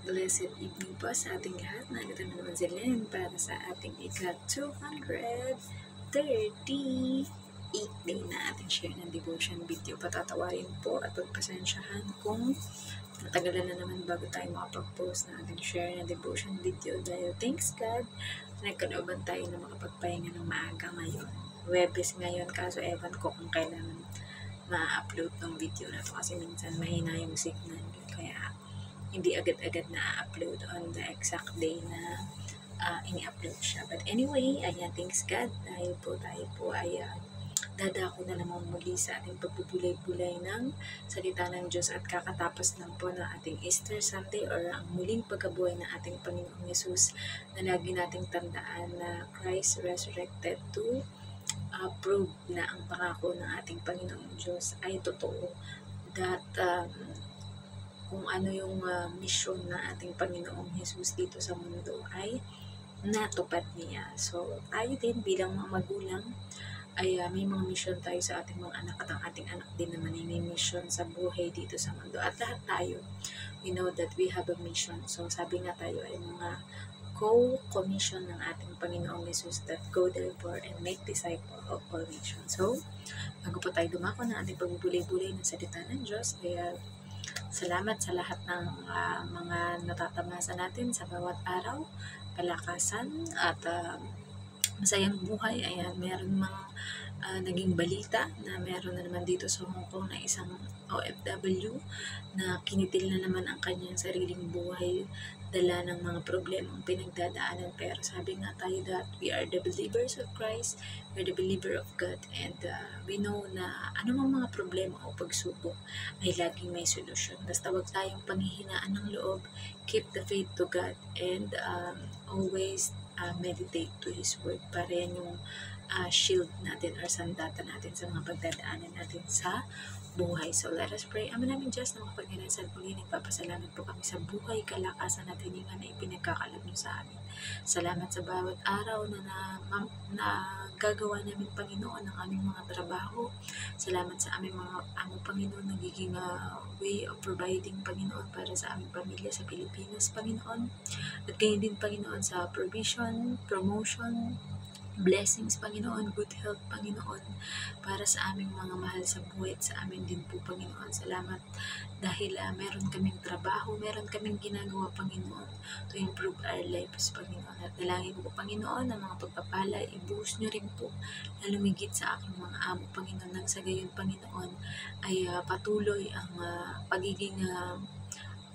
Blessed evening po sa ating lahat. Nandito na naman si Len para sa ating ika-238 day na ating share ng devotion video. Patatawarin po at pagpasensyahan kung natagalan na naman bago tayo makapag-post na ating share ng devotion video dahil thanks God, nagkalooban tayo na makapagpahinga ng maaga ngayon. Webes ngayon, kaso ewan ko kung kailan ma-upload ng video na to kasi minsan mahina yung signal. Kaya hindi agad-agad na-upload on the exact day na ini-upload siya. But anyway, ayan, thanks God, dahil po tayo po ay dadako na naman muli sa ating pagbubulay-bulay ng salita ng Diyos at kakatapos lang po ng ating Easter Sunday or ang muling pagkabuhay ng ating Panginoong Yesus na lagi nating tandaan na Christ resurrected to prove na ang pangako ng ating Panginoong Diyos ay totoo, that kung ano yung mission na ating Panginoong Jesus dito sa mundo ay natupad niya. So, tayo din bilang mga magulang ay may mga mission tayo sa ating mga anak at ang ating anak din naman ay may mission sa buhay dito sa mundo. At lahat tayo, we know that we have a mission. So, sabi nga tayo ay mga co-commission ng ating Panginoong Jesus that go therefore and make disciples of all nations. So, bago po tayo dumako ng ating pagbubulay-bulay ng salita ng Diyos, kaya salamat sa lahat ng mga natatamasa natin sa bawat araw, kalakasan at masayang buhay. Ayan, meron mga naging balita na meron na naman dito sa Hong Kong na isang OFW na kinitil na naman ang kanyang sariling buhay, dala ng mga problemang pinagdadaanan. Pero sabi nga tayo that we are the believers of Christ, we are the believer of God, and we know na anumang mga problema o pagsubok ay laging may solusyon. Basta wag tayong panghihinaan ng loob, keep the faith to God, and always meditate to His Word. Para yan yung shield natin or sandata natin sa mga pagdadaanan natin sa buhay. So let us pray. Ama namin Diyos na makapangyarihan sa muli, nagpapasalamat po kami sa buhay, kalakasan at hininga na ipinagkakalab niyo sa amin. Salamat sa bawat araw na gagawa namin, Panginoon, ng aming mga trabaho. Salamat sa aming mga Panginoon, nagiging way of providing, Panginoon, para sa aming pamilya sa Pilipinas, Panginoon. At gayon din, Panginoon, sa provision, promotion, blessings, Panginoon, good health, Panginoon, para sa aming mga mahal sa buhay at sa amin din po, Panginoon. Salamat dahil meron kaming trabaho, meron kaming ginagawa, Panginoon, to improve our lives, Panginoon. At dalangin po, Panginoon, ang mga pagpapala, ibuhos nyo rin po na lumigit sa aking mga amo, Panginoon, nang sa gayon, Panginoon, ay patuloy ang pagiging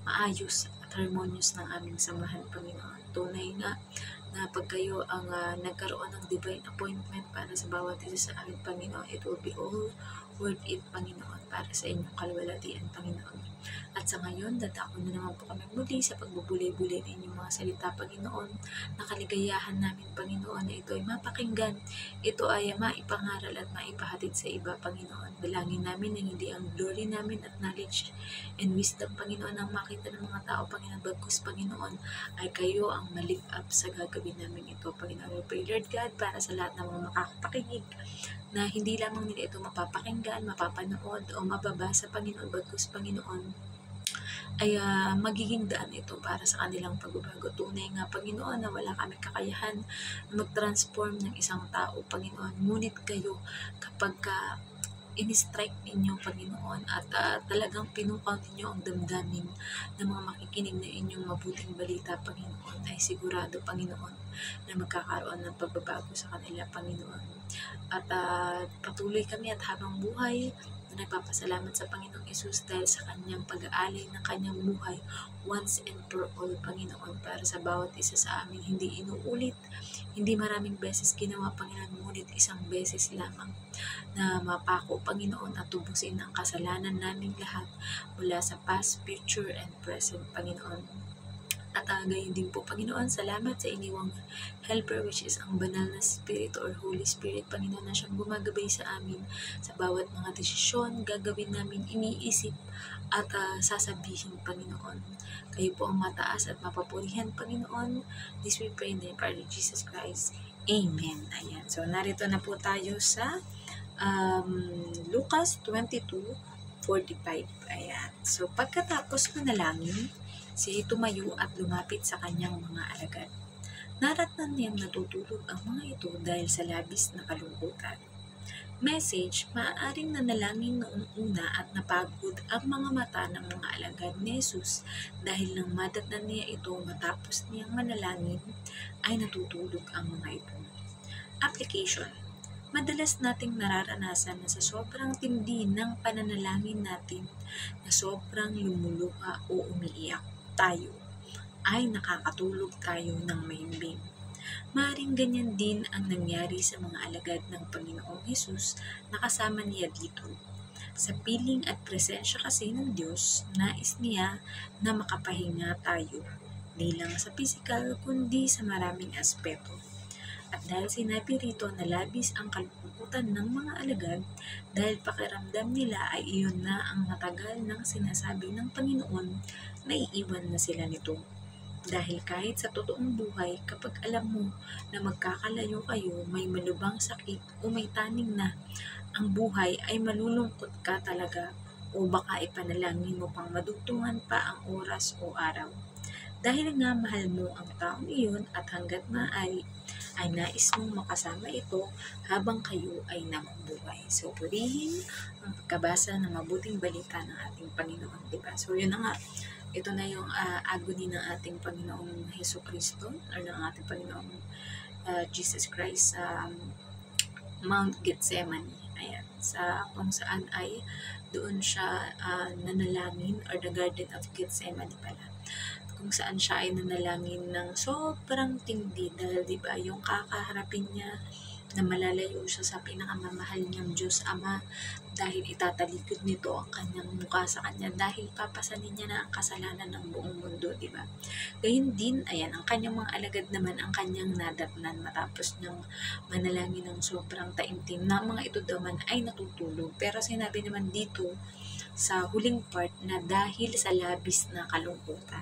maayos at harmonious ng aming samahan, Panginoon. Tunay nga na pag kayo ang nagkaroon ng divine appointment para sa bawat isa sa aming Panginoon, it will be all worth it, Panginoon, para sa inyong kalwalatian, Panginoon. At sa ngayon, dadako na naman po kami muli sa pagbubulay-bulay ng inyong mga salita, Panginoon. Nakaligayahan namin, Panginoon, na ito ay mapakinggan. Ito ay maipangaral at maipahatid sa iba, Panginoon. Dalangin namin na hindi ang glory namin at knowledge and wisdom, Panginoon, ang makita ng mga tao, Panginoon, bagkus, Panginoon, ay kayo ang ma-lift up sa gagawin namin ito, Panginoon. We pray, Lord God, para sa lahat ng mga makakapakinig na hindi lamang nila ito mapapakinggan, mapapanood o mababasa, Panginoon, bagkus, Panginoon, ay magiging daan ito para sa kanilang pagbabago. Tunay nga, Panginoon, na wala kami kakayahan na mag-transform ng isang tao, Panginoon. Ngunit kayo, kapag in-strike ninyo, Panginoon, at talagang pinukaw ninyo ang damdamin ng mga makikinig na inyong mabuting balita, Panginoon, ay sigurado, Panginoon, na magkakaroon ng pagbabago sa kanila, Panginoon. At patuloy kami at habang buhay na nagpapasalamat sa Panginoong Yesus dahil sa kanyang pag-aalay ng kanyang buhay once and for all, Panginoon, para sa bawat isa sa amin. Hindi inuulit, hindi maraming beses ginawa, Panginoon, ngunit isang beses lamang na mapako, Panginoon, at tubusin ang kasalanan namin lahat mula sa past, future, and present, Panginoon. At gayon din po, Panginoon, salamat sa iniwang helper, which is ang banal na Spirit or Holy Spirit, Panginoon, na siyang gumagabay sa amin sa bawat mga desisyon, gagawin namin, iniisip at sasabihin, Panginoon. Kayo po ang mataas at mapapurihan, Panginoon. This we pray in the name of our Lord Jesus Christ. Amen. Ayan. So, narito na po tayo sa Lucas 22:45. Ayan. So, pagkatapos manalangin, Siya'y tumayo at lumapit sa kanyang mga alagad. Naratnan niyang natutulog ang mga ito dahil sa labis na kalungkutan. Message, maaaring nanalangin noong una at napagod ang mga mata ng mga alagad ni Jesus dahil nang madatnan niya ito matapos niyang manalangin ay natutulog ang mga ito. Application. Madalas nating nararanasan na sa sobrang tindi ng pananalangin natin na sobrang lumuluha o umiiyak tayo ay nakakatulog tayo ng mahimbing. Maring ganyan din ang nangyari sa mga alagad ng Panginoong Hesus na kasama niya dito. Sa piling at presensya kasi ng Diyos, nais niya na makapahinga tayo, di lang sa pisikal kundi sa maraming aspeto. At dahil sinabi rito na labis ang kalungkutan ng mga alagad, dahil pakiramdam nila ay iyon na ang matagal nang sinasabi ng Panginoon na iiwan na sila nito. Dahil kahit sa totoong buhay, kapag alam mo na magkakalayo kayo, may malubhang sakit o may taning na, ang buhay ay malulungkot ka talaga o baka ipanalangin mo pang madugtungan pa ang oras o araw. Dahil nga mahal mo ang taong iyon at hanggat maaari ay nais mong makasama ito habang kayo ay nabubuhay. So, purihin ang pagkabasa ng mabuting balita ng ating Panginoon, diba? So, yun na nga. Ito na yung agony ng ating Panginoong Hesus Kristo or ng ating Panginoong Jesus Christ sa Mount Gethsemane. Ayan, sa kung saan ay doon siya nanalangin, or the Garden of Gethsemane pala. Kung saan siya ay nanalangin ng sobrang tindi dahil diba yung kakaharapin niya na malalayo siya sa pinakamamahal niyang Diyos Ama dahil itatalikod nito ang kanyang mukha sa kanya dahil papasanin niya na ang kasalanan ng buong mundo, diba? Gayun din, ayan, ang kanyang mga alagad naman ang kanyang nadatnan matapos niyang manalangin ng sobrang taimtim na mga ito naman ay natutulog. Pero sinabi naman dito sa huling part na dahil sa labis na kalungkutan.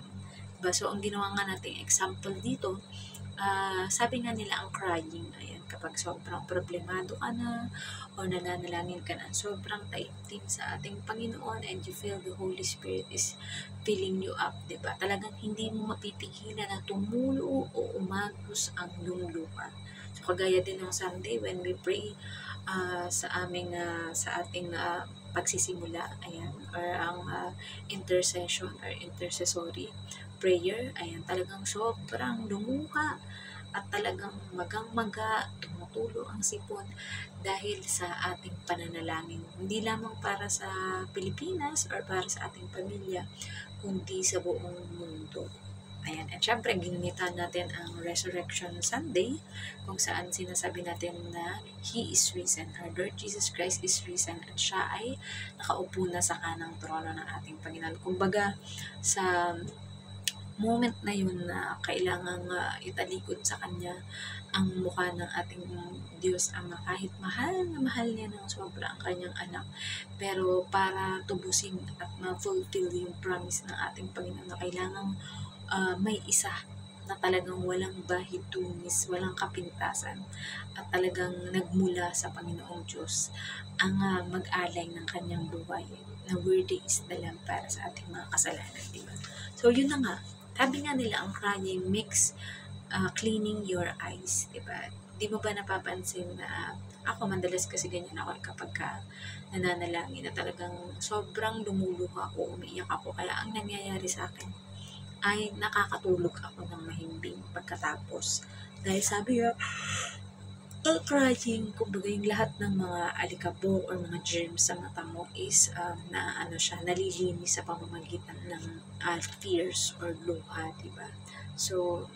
Diba? So, ang ginawa nga nating example dito, sabi nga nila ang crying, ayan, kapag sobrang problemado ka na o nananalangin ka na sobrang taimtim sa ating Panginoon and you feel the Holy Spirit is filling you up, diba? Talagang hindi mo mapipigilan na tumulo o umagos ang iyong lupa. So, kagaya din ng Sunday when we pray sa ating pagsisimula, ayan, or ang intercession or intercessory prayer, ayan, talagang sobrang lumuha at talagang magang-maga, tumutulo ang sipon dahil sa ating pananalangin. Hindi lamang para sa Pilipinas or para sa ating pamilya, kundi sa buong mundo. Ayan, at syempre, ginunitan natin ang Resurrection Sunday, kung saan sinasabi natin na He is risen, our Lord Jesus Christ is risen, at siya ay nakaupo na sa kanang trono ng ating Panginoon. Kumbaga, sa moment na yun na kailangang italikod sa Kanya ang mukha ng ating Diyos Ama, kahit mahal na mahal niya ng sobra ang Kanyang anak, pero para tubusin at ma-fulfill yung promise ng ating Panginoon na kailangang may isa na talagang walang bahid tumis, walang kapintasan, at talagang nagmula sa Panginoong Diyos ang mag-alay ng Kanyang buhay na worthy is the Lamb para sa ating mga kasalanan, diba? So, yun na nga. Sabi nga nila, ang crying makes cleaning your eyes, diba? Di mo ba napapansin na ako, madalas kasi ganyan ako kapag nananalangin na talagang sobrang lumuluha ako, umiiyak ako. Kaya ang nangyayari sa akin ay nakakatulog ako ng mahimbing pagkatapos. Dahil sabi nga, ang crying, kumbaga yung lahat ng mga alikabok or mga germs sa mata mo is nalilinis sa pamamagitan ng tears or luha, diba? So,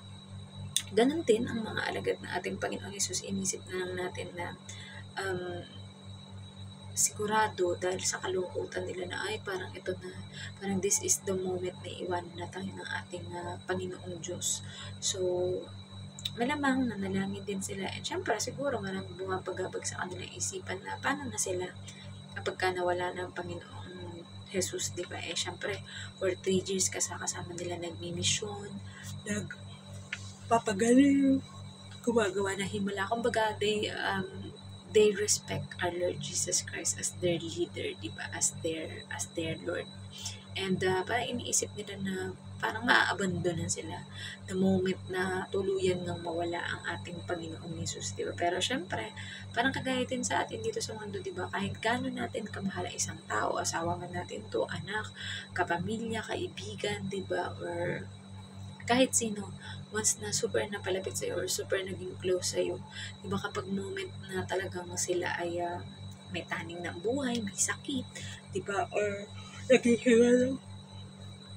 ganun din ang mga alagad na ating Panginoong Hesus. Inisip na lang natin na sigurado dahil sa kalungkutan nila na ay parang ito na, parang this is the moment na iwan na tayo ng ating Panginoong Diyos. So, malamang nanalangin din sila. And syempre, siguro maraming bumabagabag sa kanilang isipan na paano na sila kapag ka nawala ng Panginoong Jesus, di ba? Syempre, for 3 years kasama nila nagmi-mission, nagpapagaling, gumagawa na himala. Kumbaga, they respect our Lord Jesus Christ as their leader, di ba? As their Lord. And parang iniisip nila na parang maaabandonan sila the moment na tuluyan ngang mawala ang ating Panginoong Yesus, di ba? Pero syempre, parang kagaya din sa atin dito sa mundo, di ba? Kahit gano'n natin kamahal ang isang tao, asawa man natin to, anak, kapamilya, kaibigan, di ba? Or kahit sino, once na super napalapit sa'yo or super naging close sa'yo, di ba kapag moment na talagang sila ay may taning ng buhay, may sakit, di ba? Or naghihiwalay,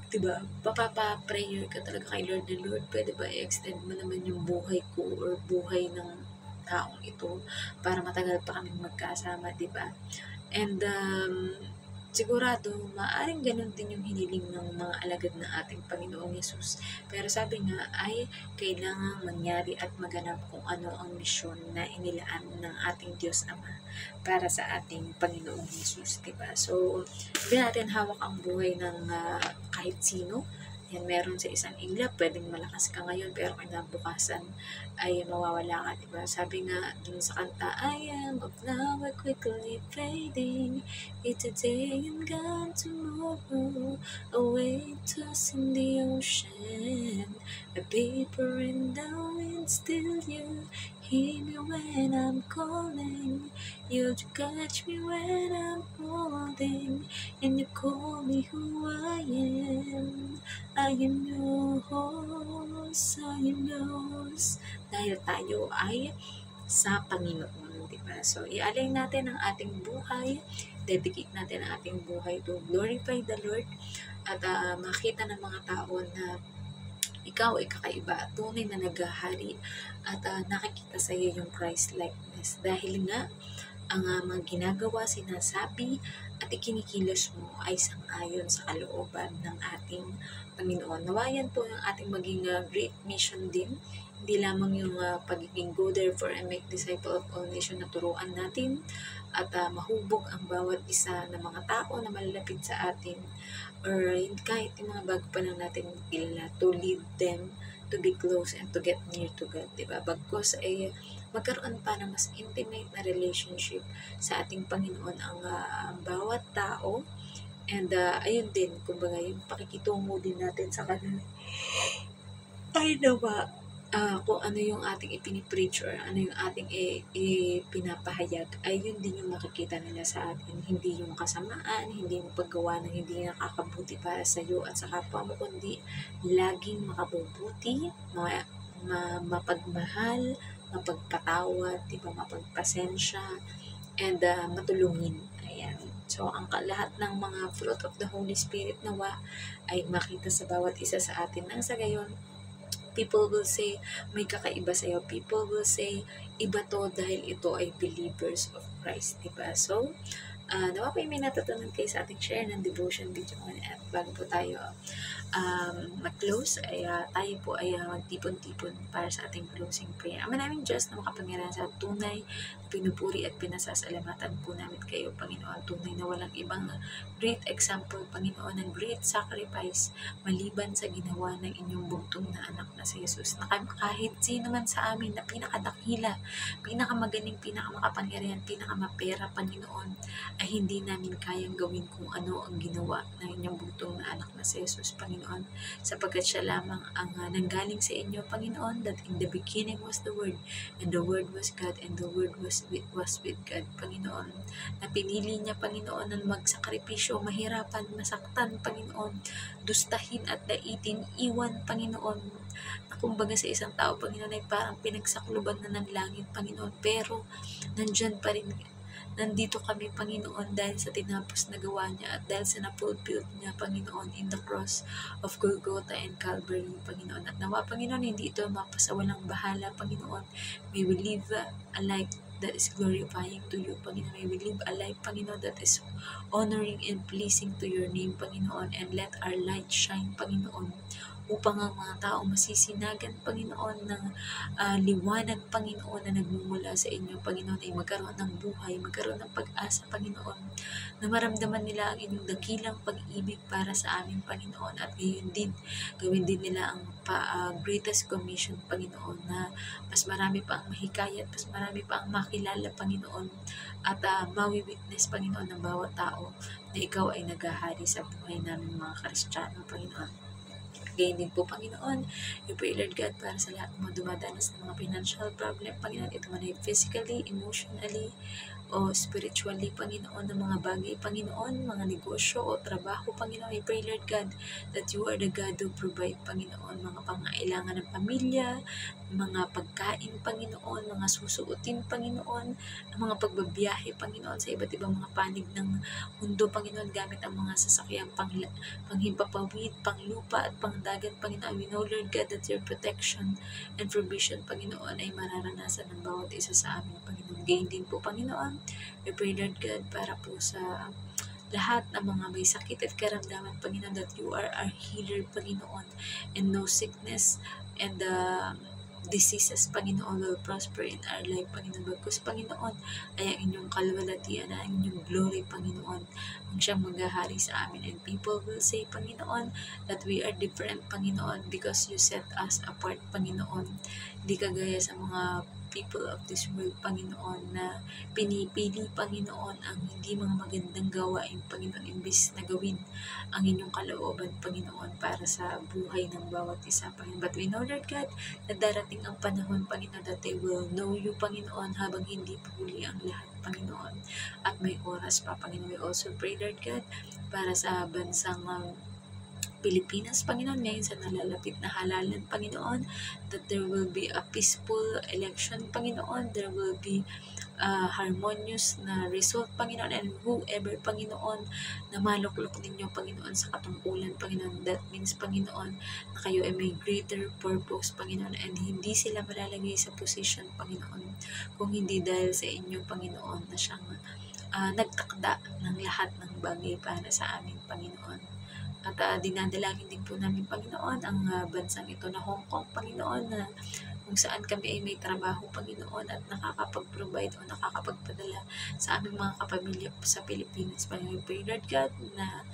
diba, papapa-prayer ka talaga kay Lord na, Lord, pwede ba i-extend mo naman yung buhay ko or buhay ng taong ito para matagal pa kaming magkasama, diba? And sigurado, maaaring ganun din yung hiniling ng mga alagad ng ating Panginoong Yesus. Pero sabi nga ay kailangang mangyari at maganap kung ano ang misyon na inilaan ng ating Diyos Ama para sa ating Panginoong Yesus, diba? So, hindi natin hawak ang buhay ng kahit sino. Yan, meron sa isang iglap, pwedeng malakas ka ngayon, pero kinabukasan ay mawawala ka, diba? Sabi nga dun sa kanta, I am a flower quickly fading, it's a day and gone tomorrow, away tossed in the ocean, a paper and the wind, still you hear me when I'm calling, you catch me when I'm holding, and you call me who I am. I am yours, I am yours. Dahil tayo ay sa Panginoon, di ba? So, i-align natin ang ating buhay, dedicate natin ang ating buhay to glorify the Lord at makita ng mga tao na ikaw ay kakaiba, tunay na naghahari at nakikita sa iyo yung Christ-likeness. Dahil nga, ang mga ginagawa, sinasabi, at ikinikilos mo ay sang-ayon sa kalooban ng ating Panginoon. Nawayan po yung ating maging great mission din. Hindi lamang yung pagiging go therefore and make disciple of all nations na turuan natin at mahubog ang bawat isa ng mga tao na malalapit sa atin or kahit yung mga bago pa lang natin kilala, to lead them to be close and to get near to God, diba? Bagkos ay magkaroon pa ng mas intimate na relationship sa ating Panginoon ang bawat tao. And ayun din, kumbaga yung pakikitungo din natin sa kanila ay nawa kung ano yung ating ipinipreach or ano yung ating ipinapahayag, ay yun din yung makikita nila sa atin. Hindi yung kasamaan, hindi yung paggawa ng hindi nakakabuti para sa iyo at sa kapwa mo, kundi laging makabubuti, mapagmahal, mapagpatawad, diba, mapagpasensya, and matulungin. Ayan. So, ang lahat ng mga fruit of the Holy Spirit nawa ay makita sa bawat isa sa atin. Nang sa gayon, people will say, may kakaiba sa'yo. People will say, iba to dahil ito ay believers of Christ, diba? So, nawa po may natutunan kayo sa ating share ng devotion video ngayon. At bago po tayo mag-close, ay tayo po ay magtipon-tipon para sa ating closing prayer. Ama namin Diyos na makapangyarihan sa tunay, pinupuri at pinasasalamatan po namin kayo, Panginoon. Tunay na walang ibang great example, Panginoon, ng great sacrifice maliban sa ginawa ng inyong bugtong na anak na si Jesus. Na kahit sino man sa amin na pinakadakila, pinakamagaling, pinakamakapangyarihan, pinakamapera, Panginoon, ay hindi namin kayang gawin kung ano ang ginawa ng inyong bugtong na anak na si Jesus, Panginoon, sapagkat siya lamang ang nanggaling sa inyo, Panginoon, that in the beginning was the Word, and the Word was God, and the Word was with God, Panginoon. Na pinili niya, Panginoon, na magsakripisyo, mahirapan, masaktan, Panginoon, dustahin at daitin, iwan, Panginoon, na kumbaga sa isang tao, Panginoon, ay parang pinagsakluban na ng langit, Panginoon, pero nandyan pa rin. Nandito kami, Panginoon, dahil sa tinapos na gawa niya at dahil sa napulpilled niya, Panginoon, in the cross of Golgotha and Calvary, Panginoon. At nawa, Panginoon, hindi ito mapasawalang bahala, Panginoon. May we live a life that is glorifying to you, Panginoon. May we live a life, Panginoon, that is honoring and pleasing to your name, Panginoon. And let our light shine, Panginoon, upang ang mga tao masisinagan, Panginoon, ng liwanag, Panginoon, na nagmumula sa inyo, Panginoon, ay magkaroon ng buhay, magkaroon ng pag-asa, Panginoon, na maramdaman nila ang inyong dakilang pag-ibig para sa amin, Panginoon, at gayon din, gawin din nila ang greatest commission, Panginoon, na mas marami pa ang mahikayat, mas marami pa ang makilala, Panginoon, at mawi-witness, Panginoon, ng bawat tao na ikaw ay naghahari sa buhay namin mga Kristiyano, Panginoon. Gayon din po, Panginoon, we pray, Lord God, para sa lahat ng mga dumadanas ng mga financial problem, Panginoon, ito man ay physically, emotionally, o spiritually, Panginoon, ng mga bagay, Panginoon, mga negosyo o trabaho, Panginoon. I pray, Lord God, that you are the God who provide, Panginoon, mga pangailangan ng pamilya, mga pagkain, Panginoon, mga susuotin, Panginoon, ang mga pagbabiyahe, Panginoon, sa iba't ibang mga panig ng mundo, Panginoon, gamit ang mga sasakyang panghimpapawid, panglupa at pangdagat, Panginoon. We know, Lord God, that your protection and provision, Panginoon, ay mararanasan ng bawat isa sa amin, Panginoon. Gayon din po, Panginoon, we pray, Lord God, para po sa lahat ng mga may sakit at karamdaman, Panginoon, that you are our healer, Panginoon, and no sickness and diseases, Panginoon, will prosper in our life, Panginoon. Bagkus, Panginoon, ay ang inyong kalwalatian, ang inyong glory, Panginoon, ang siyang maghahari sa amin. And people will say, Panginoon, that we are different, Panginoon, because you set us apart, Panginoon. Hindi kagaya sa mga people of this world, Panginoon, na pinipili, Panginoon, ang hindi mga magandang gawain, Panginoon, imbis na gawin ang inyong kalooban, Panginoon, para sa buhay ng bawat isa, Panginoon. But we know, Lord God, na darating ang panahon, Panginoon, that they will know you, Panginoon, habang hindi pa huli ang lahat, Panginoon, at may oras pa, Panginoon. We also pray, Lord God, para sa bansang Pilipinas, Panginoon, ngayon sa nalalapit na halalan, Panginoon, that there will be a peaceful election, Panginoon, there will be harmonious na result, Panginoon, and whoever, Panginoon, na maluklok ninyo, Panginoon, sa katungkulan, Panginoon, that means, Panginoon, na kayo ay may greater purpose, Panginoon, and hindi sila malalagay sa position, Panginoon, kung hindi dahil sa inyo, Panginoon, na siyang nagtakda ng lahat ng bagay para sa amin, Panginoon. At dinadalangin din po namin, Panginoon, ang bansang ito na Hong Kong, Panginoon, na kung saan kami ay may trabaho, Panginoon, at nakakapag-provide o nakakapagpadala sa aming mga kapamilya sa Pilipinas. Panginoon, pray, Lord God, na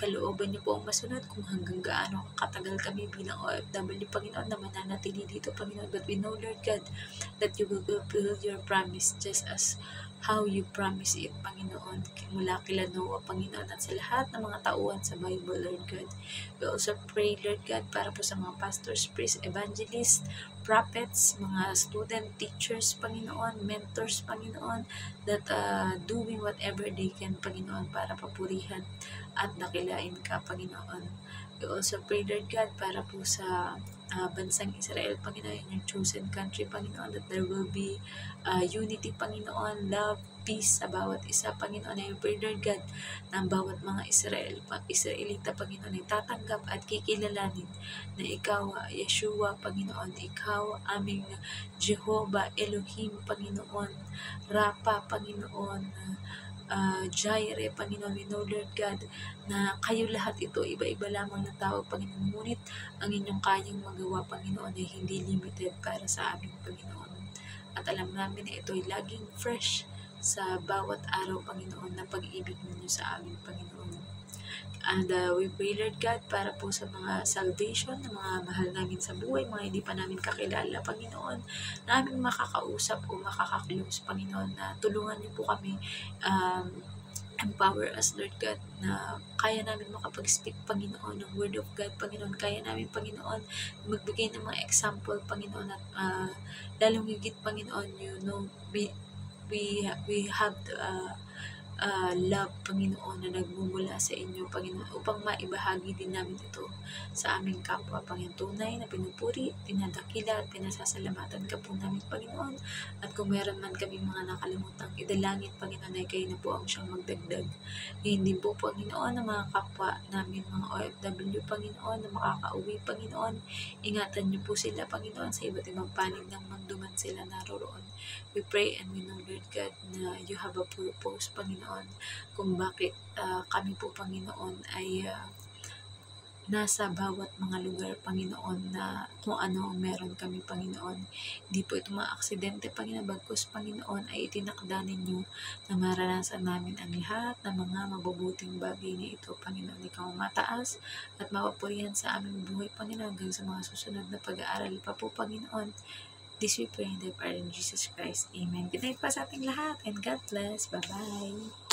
kalooban niyo po ang masunod kung hanggang gaano katagal kami bilang OFW, Panginoon, na mananatili dito, Panginoon. But we know, Lord God, that you will fulfill your promise just as how you promise it, Panginoon, mula kila Noah, Panginoon, at sa lahat ng mga tauhan sa Bible, Lord God. We also pray, Lord God, para po sa mga pastors, priests, evangelists, prophets, mga student, teachers, Panginoon, mentors, Panginoon, that doing whatever they can, Panginoon, para papurihan at dakilain ka, Panginoon. We also pray, Lord God, para po sa bansang Israel, Panginoon, yung chosen country, Panginoon, that there will be unity, Panginoon, love, peace sa bawat isa, Panginoon. I pray, Lord God, na ang bawat mga Israelita, Panginoon, ay tatanggap at kikilalanin na ikaw, Yeshua, Panginoon, ikaw, aming Jehovah, Elohim, Panginoon, Rapa, Panginoon, Jaire, Panginoon. We know, Lord God, na kayo lahat ito, iba-iba lamang na tawag, Panginoon. Ngunit ang inyong kayang magawa, Panginoon, ay hindi limited para sa amin, Panginoon. At alam namin na ito ay laging fresh sa bawat araw, Panginoon, na pag-ibig ninyo sa amin, Panginoon. And we pray, Lord God, para po sa mga salvation ng mga mahal namin sa buhay, mga hindi pa namin kakilala, Panginoon, na aming makakausap o makakaklose, Panginoon, na tulungan niyo po kami, empower us, Lord God, na kaya namin makapag-speak, Panginoon, ng Word of God, Panginoon. Kaya namin, Panginoon, magbigay ng mga example, Panginoon, at lalong higit, Panginoon, you know, we have love, Panginoon, na nagmumula sa inyo, Panginoon, upang maibahagi din namin ito sa aming kapwa, Panginoon. Tunay na pinupuri, pinadakila at pinasasalamatan ka po namin, Panginoon. At kung meron man kami mga nakalimutang idalangin, Panginoon, ay kayo na po ang siyang magdagdag. Hindi po, Panginoon, na mga kapwa namin, mga OFW, Panginoon, na makakauwi, Panginoon. Ingatan niyo po sila, Panginoon, sa iba't ibang panig ng mundo man sila naroroon. We pray and we know, Lord God, na you have a purpose, Panginoon, kung bakit kami po, Panginoon, ay nasa bawat mga lugar, Panginoon, na kung ano ang meron kami, Panginoon. Hindi po ito mga aksidente, Panginoon, bagkus, Panginoon, ay itinakda ninyo na maranasan namin ang lahat ng mga mabubuting bagay na ito, Panginoon. Ikaw ang mataas at mapapurihan sa aming buhay, Panginoon, hanggang sa mga susunod na pag-aaral pa po, Panginoon. This we pray in the name of Jesus Christ. Amen. Good night pa sa ating lahat and God bless. Bye-bye.